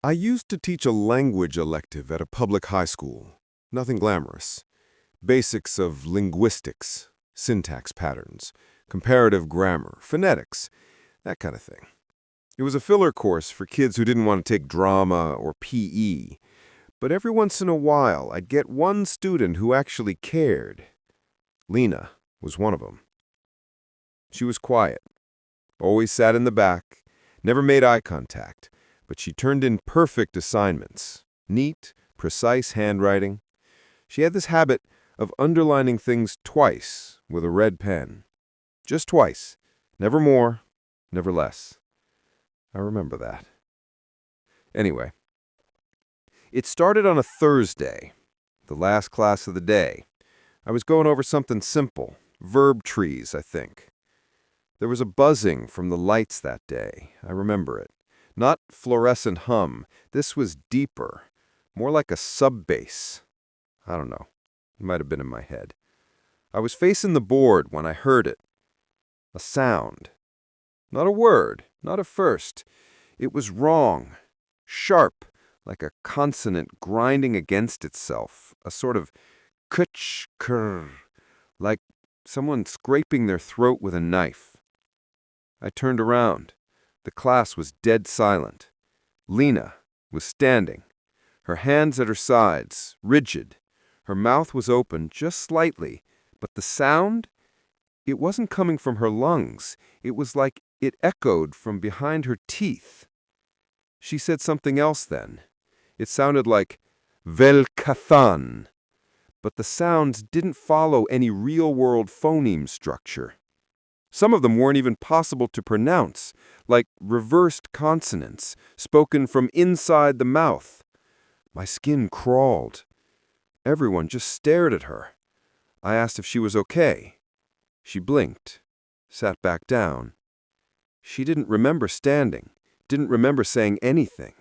I used to teach a language elective at a public high school. Nothing glamorous. Basics of linguistics, syntax patterns, comparative grammar, phonetics, that kind of thing. It was a filler course for kids who didn't want to take drama or PE. But every once in a while, I'd get one student who actually cared. Lena was one of them. She was quiet, always sat in the back, never made eye contact, but she turned in perfect assignments. Neat, precise handwriting. She had this habit of underlining things twice with a red pen. Just twice. Never more, never less. I remember that. Anyway, it started on a Thursday, the last class of the day. I was going over something simple, verb trees, I think. There was a buzzing from the lights that day. I remember it. Not fluorescent hum. This was deeper, more like a sub-bass. I don't know. It might have been in my head. I was facing the board when I heard it. A sound. Not a word, not a first. It was wrong, sharp, like a consonant grinding against itself, a sort of kutch-kurr, like someone scraping their throat with a knife. I turned around. The class was dead silent. Lena was standing, her hands at her sides, rigid. Her mouth was open just slightly, but the sound, it wasn't coming from her lungs. It was like it echoed from behind her teeth. She said something else then. It sounded like Velkathan, but the sounds didn't follow any real-world phoneme structure. Some of them weren't even possible to pronounce, like reversed consonants, spoken from inside the mouth. My skin crawled. Everyone just stared at her. I asked if she was okay. She blinked, sat back down. She didn't remember standing, didn't remember saying anything.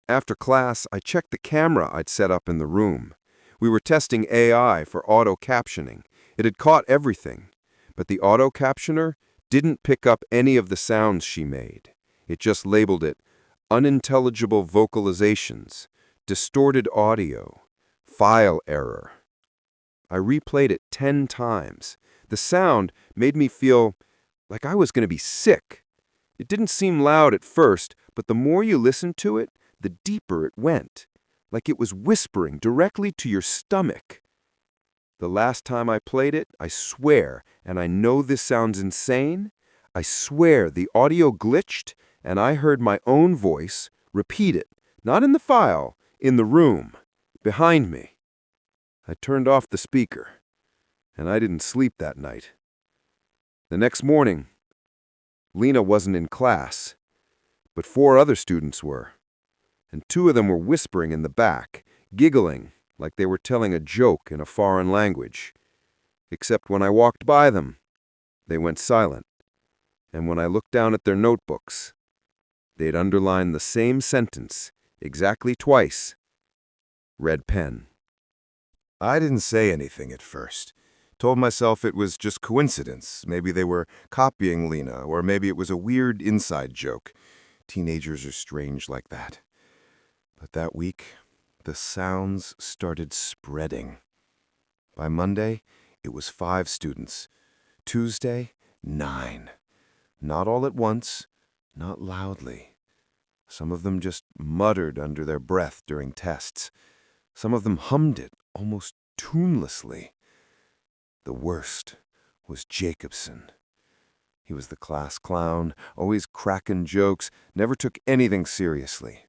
After class, I checked the camera I'd set up in the room. We were testing AI for auto-captioning. It had caught everything, but the auto-captioner didn't pick up any of the sounds she made. It just labeled it unintelligible vocalizations, distorted audio, file error. I replayed it 10 times. The sound made me feel like I was going to be sick. It didn't seem loud at first, but the more you listened to it, the deeper it went, like it was whispering directly to your stomach. The last time I played it, I swear, and I know this sounds insane, I swear the audio glitched and I heard my own voice repeat it, not in the file, in the room, behind me. I turned off the speaker, and I didn't sleep that night. The next morning, Lena wasn't in class, but 4 other students were, and 2 of them were whispering in the back, giggling like they were telling a joke in a foreign language. Except when I walked by them, they went silent, and when I looked down at their notebooks, they'd underlined the same sentence exactly twice. Red pen. I didn't say anything at first. Told myself it was just coincidence. Maybe they were copying Lena, or maybe it was a weird inside joke. Teenagers are strange like that. But that week, the sounds started spreading. By Monday, it was 5 students. Tuesday, 9. Not all at once, not loudly. Some of them just muttered under their breath during tests. Some of them hummed it almost tunelessly. The worst was Jacobson. He was the class clown, always cracking jokes, never took anything seriously.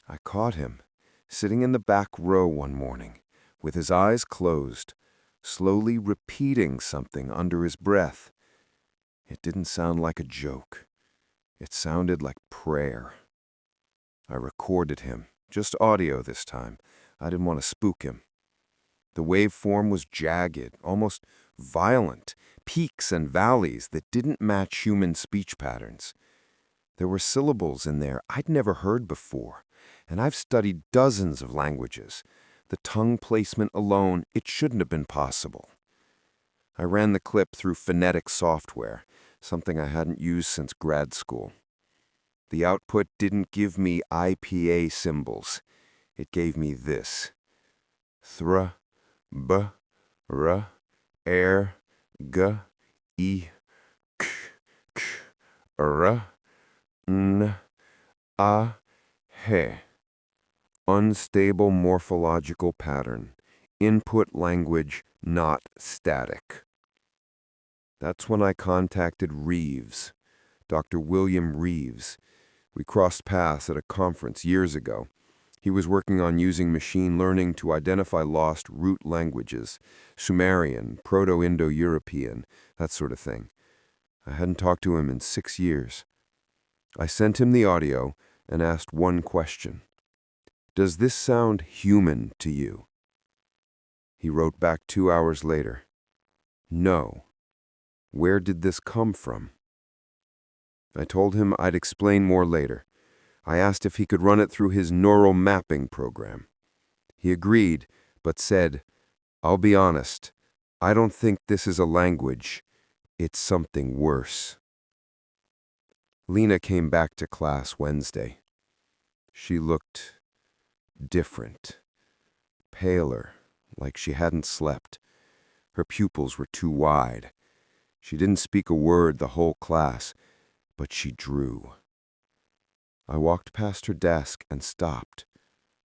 I caught him, sitting in the back row one morning, with his eyes closed, slowly repeating something under his breath. It didn't sound like a joke. It sounded like prayer. I recorded him, just audio this time. I didn't want to spook him. The waveform was jagged, almost violent, peaks and valleys that didn't match human speech patterns. There were syllables in there I'd never heard before, and I've studied dozens of languages. The tongue placement alone, it shouldn't have been possible. I ran the clip through phonetic software, something I hadn't used since grad school. The output didn't give me IPA symbols. It gave me this. Thra, b, r, air, g, e, k, k, r, n, a, he. Unstable morphological pattern. Input language not static. That's when I contacted Reeves, Dr. William Reeves. We crossed paths at a conference years ago. He was working on using machine learning to identify lost root languages, Sumerian, Proto-Indo-European, that sort of thing. I hadn't talked to him in 6 years. I sent him the audio and asked one question. Does this sound human to you? He wrote back 2 hours later. No. Where did this come from? I told him I'd explain more later. I asked if he could run it through his neural mapping program. He agreed, but said, I'll be honest, I don't think this is a language. It's something worse. Lena came back to class Wednesday. She looked different, paler, like she hadn't slept. Her pupils were too wide. She didn't speak a word the whole class, but she drew. I walked past her desk and stopped.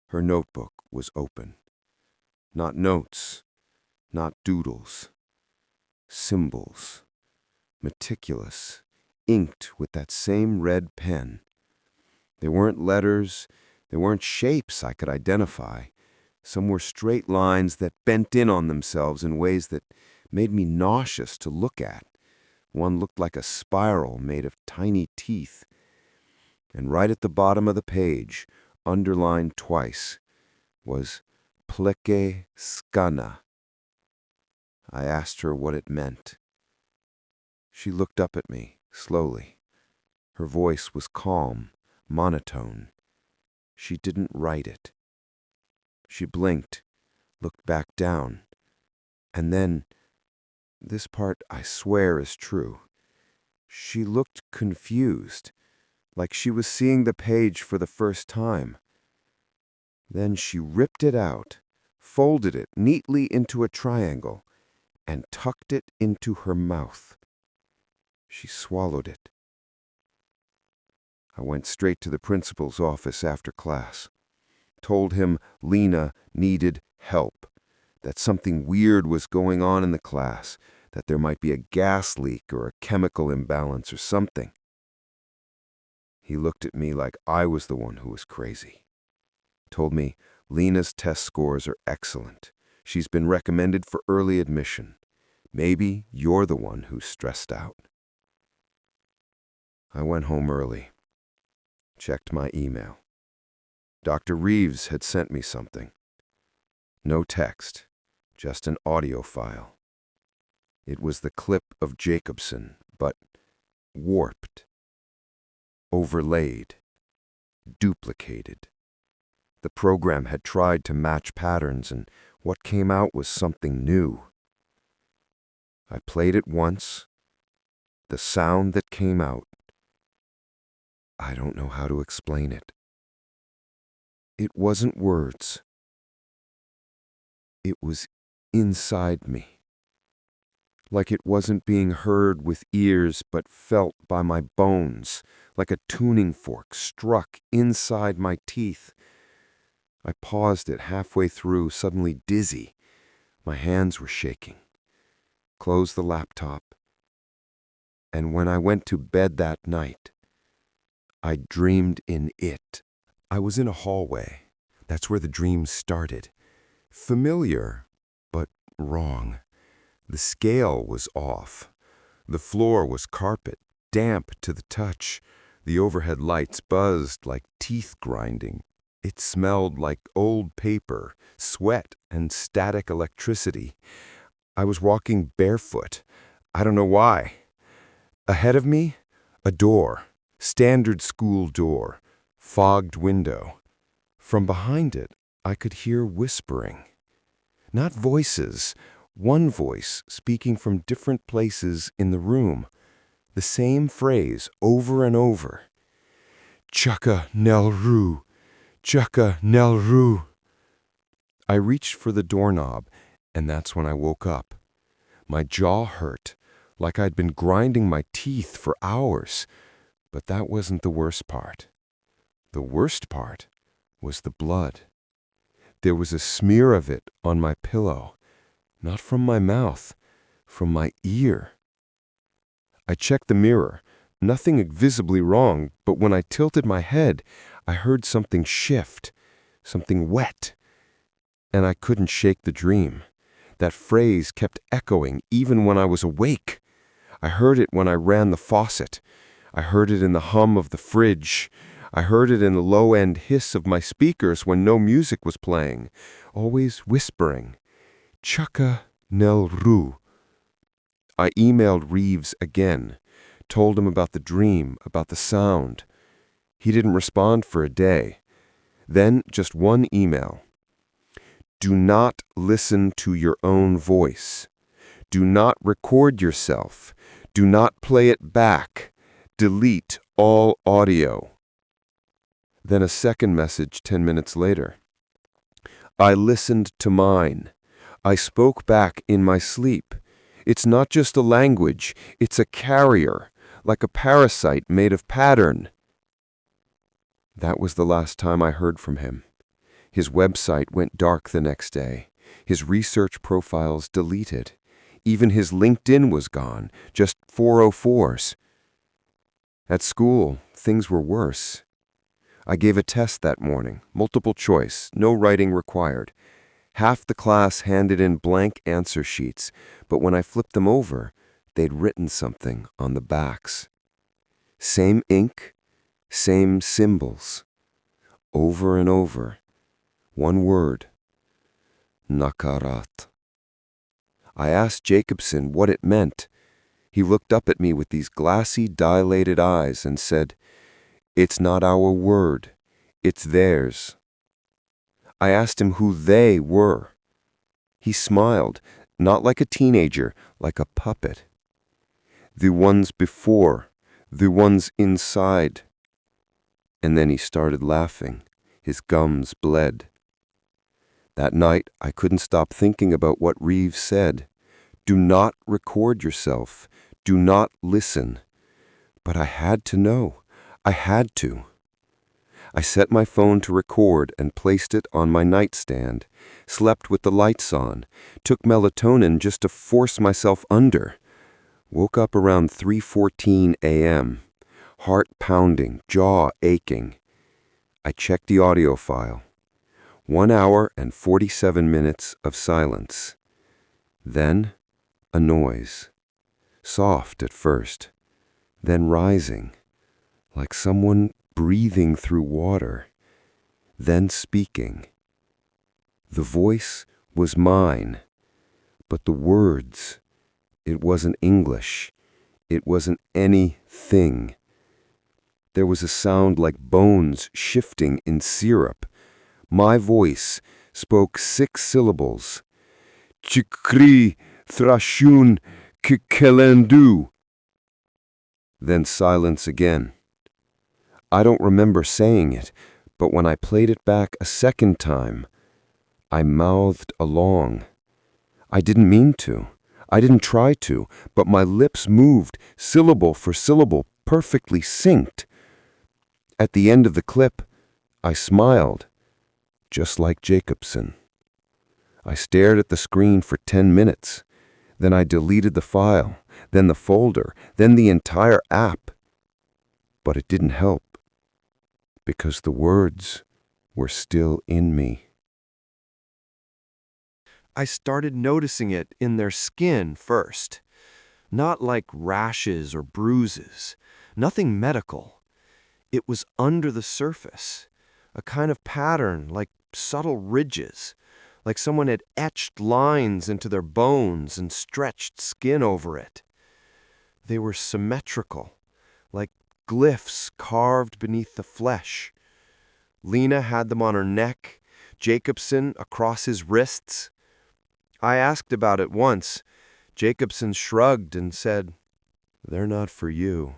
Her notebook was open. Not notes, not doodles. Symbols. Meticulous, inked with that same red pen. They weren't letters, they weren't shapes I could identify. Some were straight lines that bent in on themselves in ways that made me nauseous to look at. One looked like a spiral made of tiny teeth. And right at the bottom of the page, underlined twice, was pleke skana. I asked her what it meant. She looked up at me, slowly. Her voice was calm, monotone. She didn't write it. She blinked, looked back down, and then, this part I swear is true, she looked confused, like she was seeing the page for the first time. Then she ripped it out, folded it neatly into a triangle, and tucked it into her mouth. She swallowed it. I went straight to the principal's office after class. Told him Lena needed help, that something weird was going on in the class, that there might be a gas leak or a chemical imbalance or something. He looked at me like I was the one who was crazy. Told me Lena's test scores are excellent. She's been recommended for early admission. Maybe you're the one who's stressed out. I went home early. Checked my email. Dr. Reeves had sent me something. No text, just an audio file. It was the clip of Jacobson, but warped, overlaid, duplicated. The program had tried to match patterns, and what came out was something new. I played it once. The sound that came out, I don't know how to explain it. It wasn't words. It was inside me. Like it wasn't being heard with ears but felt by my bones, like a tuning fork struck inside my teeth. I paused it halfway through, suddenly dizzy. My hands were shaking. Closed the laptop. And when I went to bed that night, I dreamed in it. I was in a hallway. That's where the dream started. Familiar, but wrong. The scale was off. The floor was carpet, damp to the touch. The overhead lights buzzed like teeth grinding. It smelled like old paper, sweat, and static electricity. I was walking barefoot. I don't know why. Ahead of me, a door. Standard school door. Fogged window. From behind it, I could hear whispering. Not voices. One voice speaking from different places in the room. The same phrase over and over. Chaka nel ru, Chaka nel ru. I reached for the doorknob, and that's when I woke up. My jaw hurt, like I'd been grinding my teeth for hours. But that wasn't the worst part. The worst part was the blood. There was a smear of it on my pillow, not from my mouth, from my ear. I checked the mirror, nothing visibly wrong, but when I tilted my head, I heard something shift, something wet, and I couldn't shake the dream. That phrase kept echoing even when I was awake. I heard it when I ran the faucet. I heard it in the hum of the fridge. I heard it in the low-end hiss of my speakers when no music was playing, always whispering, Chaka nel ru. I emailed Reeves again, told him about the dream, about the sound. He didn't respond for a day. Then just one email. Do not listen to your own voice. Do not record yourself. Do not play it back. Delete all audio. Then a second message 10 minutes later. I listened to mine. I spoke back in my sleep. It's not just a language, it's a carrier, like a parasite made of pattern. That was the last time I heard from him. His website went dark the next day. His research profiles deleted. Even his LinkedIn was gone, just 404s. At school, things were worse. I gave a test that morning, multiple choice, no writing required. Half the class handed in blank answer sheets, but when I flipped them over, they'd written something on the backs. Same ink, same symbols. Over and over. One word. Nakarat. I asked Jacobson what it meant. He looked up at me with these glassy, dilated eyes and said, It's not our word. It's theirs. I asked him who they were. He smiled, not like a teenager, like a puppet. The ones before, the ones inside. And then he started laughing. His gums bled. That night, I couldn't stop thinking about what Reeves said. Do not record yourself. Do not listen. But I had to know. I had to. I set my phone to record and placed it on my nightstand, slept with the lights on, took melatonin just to force myself under. Woke up around 3:14 a.m., heart pounding, jaw aching. I checked the audio file. 1 hour and 47 minutes of silence. Then, a noise. Soft at first, then rising, like someone breathing through water, then speaking. The voice was mine, but the words, it wasn't English. It wasn't anything. There was a sound like bones shifting in syrup. My voice spoke 6 syllables. Chikri thrashun kikelendu. Then silence again. I don't remember saying it, but when I played it back a second time, I mouthed along. I didn't mean to. I didn't try to, but my lips moved, syllable for syllable, perfectly synced. At the end of the clip, I smiled, just like Jacobson. I stared at the screen for 10 minutes. Then I deleted the file, then the folder, then the entire app. But it didn't help, because the words were still in me. I started noticing it in their skin first. Not like rashes or bruises, nothing medical. It was under the surface, a kind of pattern like subtle ridges, like someone had etched lines into their bones and stretched skin over it. They were symmetrical, like glyphs carved beneath the flesh. Lena had them on her neck, Jacobson across his wrists. I asked about it once. Jacobson shrugged and said, "They're not for you."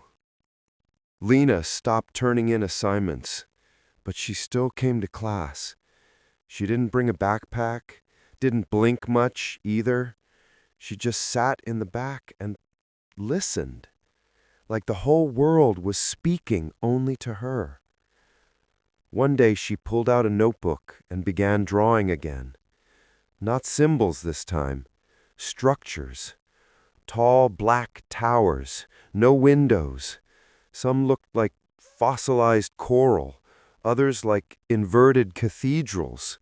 Lena stopped turning in assignments, but she still came to class. She didn't bring a backpack, didn't blink much either. She just sat in the back and listened, like the whole world was speaking only to her. One day she pulled out a notebook and began drawing again. Not symbols this time, structures. Tall black towers, no windows. Some looked like fossilized coral, others like inverted cathedrals,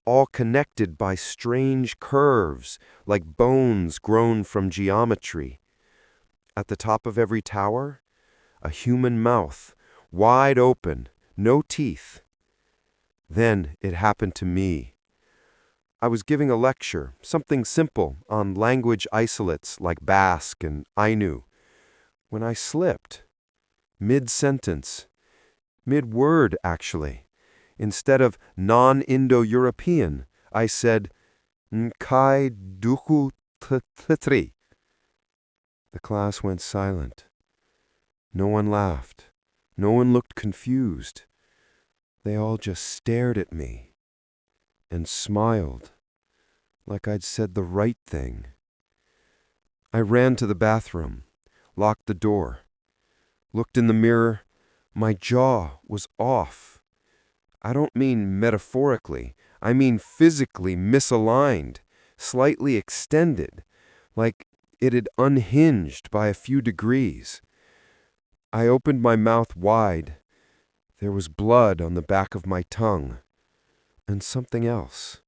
all connected by strange curves, like bones grown from geometry. At the top of every tower, a human mouth, wide open, no teeth. Then it happened to me. I was giving a lecture, something simple, on language isolates like Basque and Ainu, when I slipped. Mid-sentence. Mid-word, actually. Instead of non-Indo-European, I said, Nkai duku titri. The class went silent. No one laughed. No one looked confused. They all just stared at me and smiled, like I'd said the right thing. I ran to the bathroom, locked the door, looked in the mirror. My jaw was off. I don't mean metaphorically. I mean physically misaligned, slightly extended, like it had unhinged by a few degrees. I opened my mouth wide. There was blood on the back of my tongue. And something else.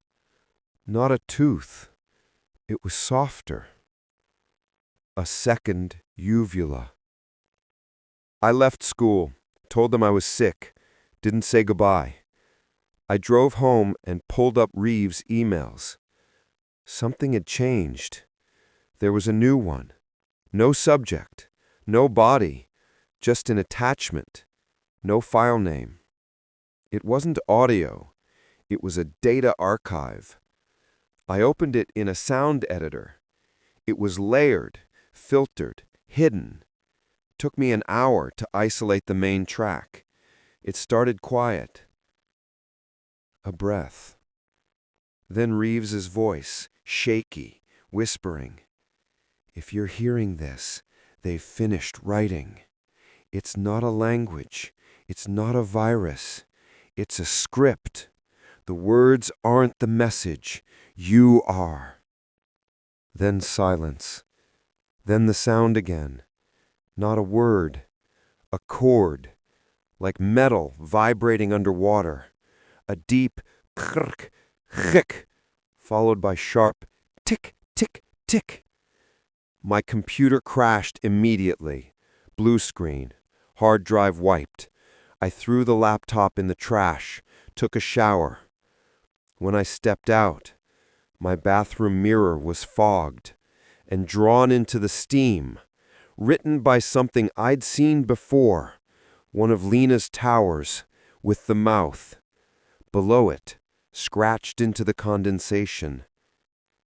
Not a tooth. It was softer. A second uvula. I left school, told them I was sick, didn't say goodbye. I drove home and pulled up Reeves' emails. Something had changed. There was a new one. No subject, no body, just an attachment, no file name. It wasn't audio. It was a data archive. I opened it in a sound editor. It was layered, filtered, hidden. Took me an hour to isolate the main track. It started quiet. A breath. Then Reeves's voice, shaky, whispering. If you're hearing this, they've finished writing. It's not a language. It's not a virus. It's a script. The words aren't the message. You are. Then silence. Then the sound again. Not a word. A chord. Like metal vibrating underwater. A deep krk, chik, followed by sharp tick, tick, tick. My computer crashed immediately. Blue screen. Hard drive wiped. I threw the laptop in the trash. Took a shower. When I stepped out, my bathroom mirror was fogged and drawn into the steam, written by something I'd seen before, one of Lena's towers, with the mouth. Below it, scratched into the condensation,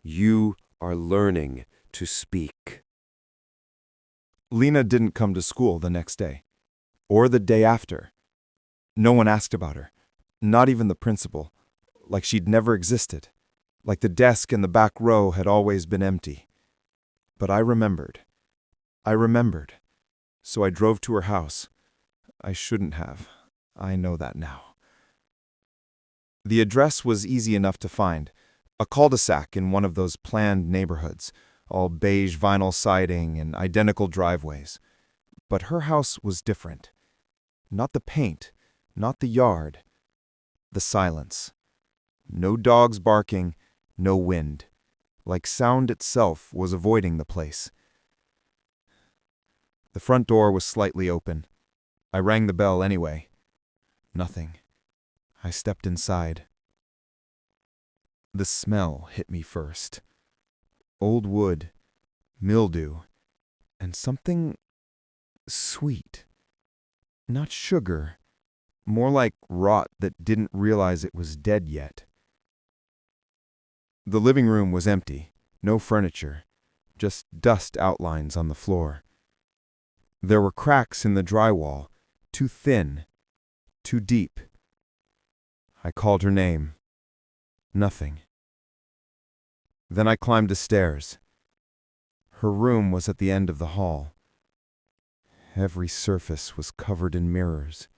you are learning to speak. Lena didn't come to school the next day, or the day after. No one asked about her, not even the principal. Like she'd never existed, like the desk in the back row had always been empty. But I remembered. So I drove to her house. I shouldn't have. I know that now. The address was easy enough to find, a cul-de-sac in one of those planned neighborhoods, all beige vinyl siding and identical driveways. But her house was different. Not the paint, not the yard, the silence. No dogs barking, no wind. Like sound itself was avoiding the place. The front door was slightly open. I rang the bell anyway. Nothing. I stepped inside. The smell hit me first. Old wood, mildew, and something sweet. Not sugar, more like rot that didn't realize it was dead yet. The living room was empty, no furniture, just dust outlines on the floor. There were cracks in the drywall, too thin, too deep. I called her name. Nothing. Then I climbed the stairs. Her room was at the end of the hall. Every surface was covered in mirrors.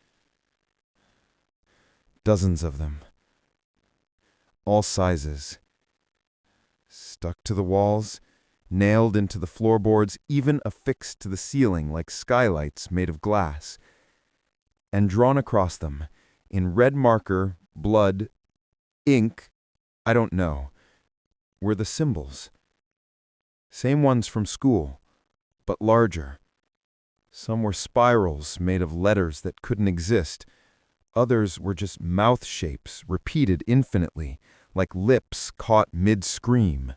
Dozens of them. All sizes. Stuck to the walls, nailed into the floorboards, even affixed to the ceiling like skylights made of glass. And drawn across them, in red marker, blood, ink, I don't know, were the symbols. Same ones from school, but larger. Some were spirals made of letters that couldn't exist. Others were just mouth shapes repeated infinitely, like lips caught mid-scream.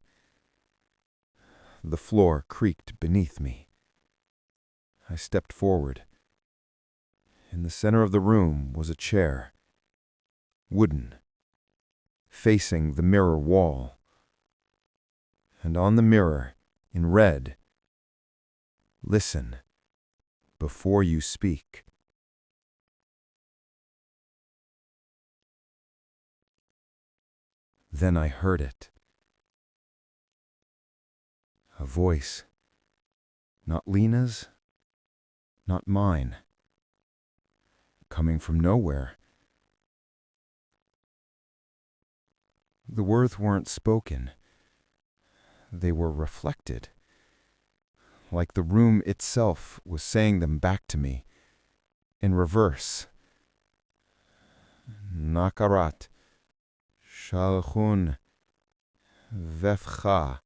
The floor creaked beneath me. I stepped forward. In the center of the room was a chair, wooden, facing the mirror wall. And on the mirror, in red, "Listen before you speak." Then I heard it. A voice. Not Lena's, not mine. Coming from nowhere. The words weren't spoken. They were reflected. Like the room itself was saying them back to me, in reverse. Nakarat, Shalchun, Vefcha.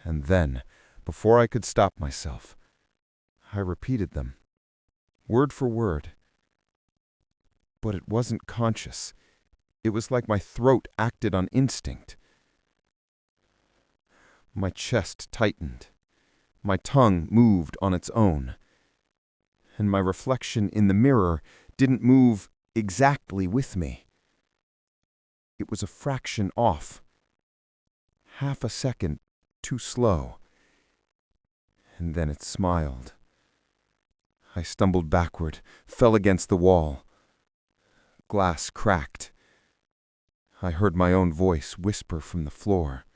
And then, before I could stop myself, I repeated them, word for word. But it wasn't conscious. It was like my throat acted on instinct. My chest tightened. My tongue moved on its own. And my reflection in the mirror didn't move exactly with me. It was a fraction off. Half a second too slow. And then it smiled. I stumbled backward, fell against the wall. Glass cracked. I heard my own voice whisper from the floor.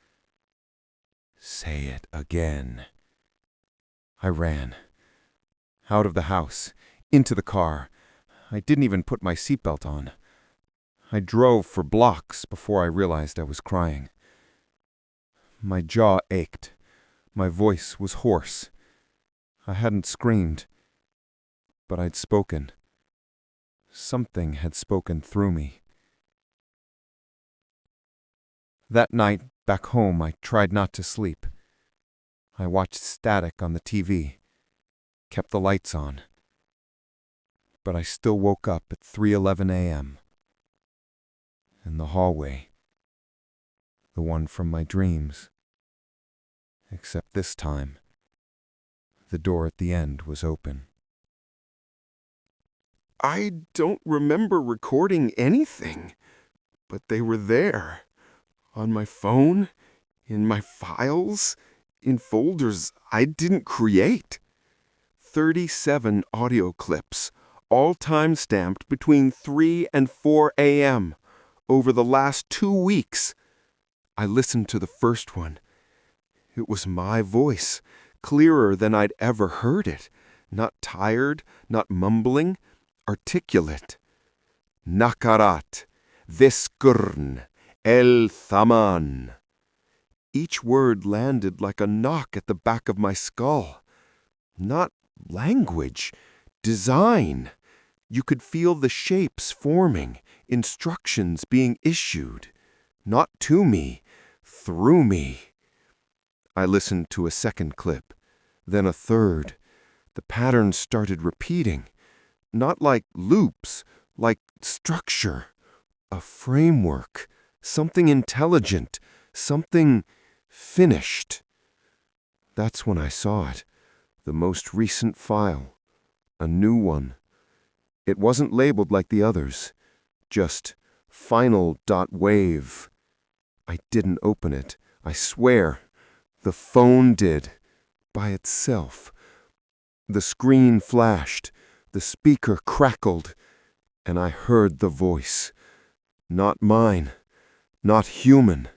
"Say it again." I ran. Out of the house, into the car. I didn't even put my seatbelt on. I drove for blocks before I realized I was crying. My jaw ached. My voice was hoarse. I hadn't screamed, but I'd spoken. Something had spoken through me. That night, back home, I tried not to sleep. I watched static on the TV, kept the lights on. But I still woke up at 3:11 a.m. In the hallway, the one from my dreams. Except this time, the door at the end was open. I don't remember recording anything, but they were there. On my phone, in my files, in folders I didn't create. 37 audio clips, all time-stamped between 3 and 4 a.m. over the last 2 weeks. I listened to the first one. It was my voice, clearer than I'd ever heard it. Not tired, not mumbling, articulate. Nakarat, Viskurn, El Thaman. Each word landed like a knock at the back of my skull. Not language, design. You could feel the shapes forming, instructions being issued. Not to me, through me. I listened to a second clip, then a third. The patterns started repeating. Not like loops, like structure. A framework. Something intelligent. Something finished. That's when I saw it. The most recent file. A new one. It wasn't labeled like the others. Just final.wave. I didn't open it. I swear. The phone did. By itself. The screen flashed. The speaker crackled, and I heard the voice. Not mine, not human.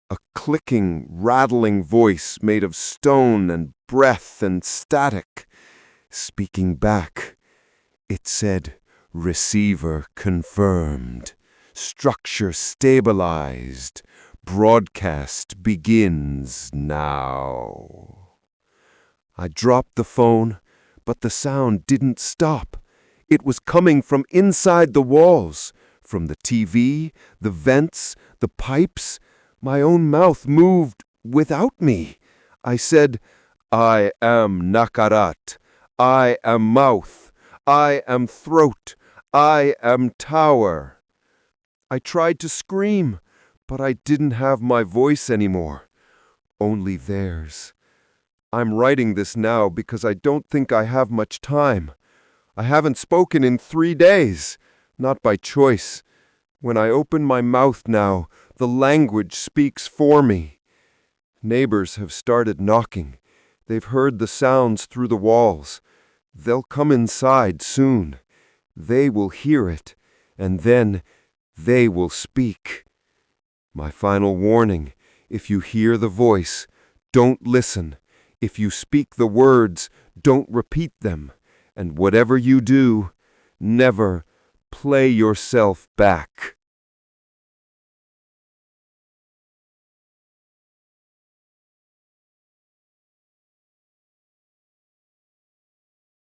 A clicking, rattling voice made of stone and breath and static. Speaking back, it said, "Receiver confirmed. Structure stabilized. Broadcast begins now." I dropped the phone, but the sound didn't stop. It was coming from inside the walls, from the TV, the vents, the pipes. My own mouth moved without me. I said, "I am Nakarat. I am mouth. I am throat. I am tower." I tried to scream, but I didn't have my voice anymore. Only theirs. I'm writing this now because I don't think I have much time. I haven't spoken in 3 days, not by choice. When I open my mouth now, the language speaks for me. Neighbors have started knocking. They've heard the sounds through the walls. They'll come inside soon. They will hear it, and then they will speak. My final warning, if you hear the voice, don't listen. If you speak the words, don't repeat them. And whatever you do, never play yourself back.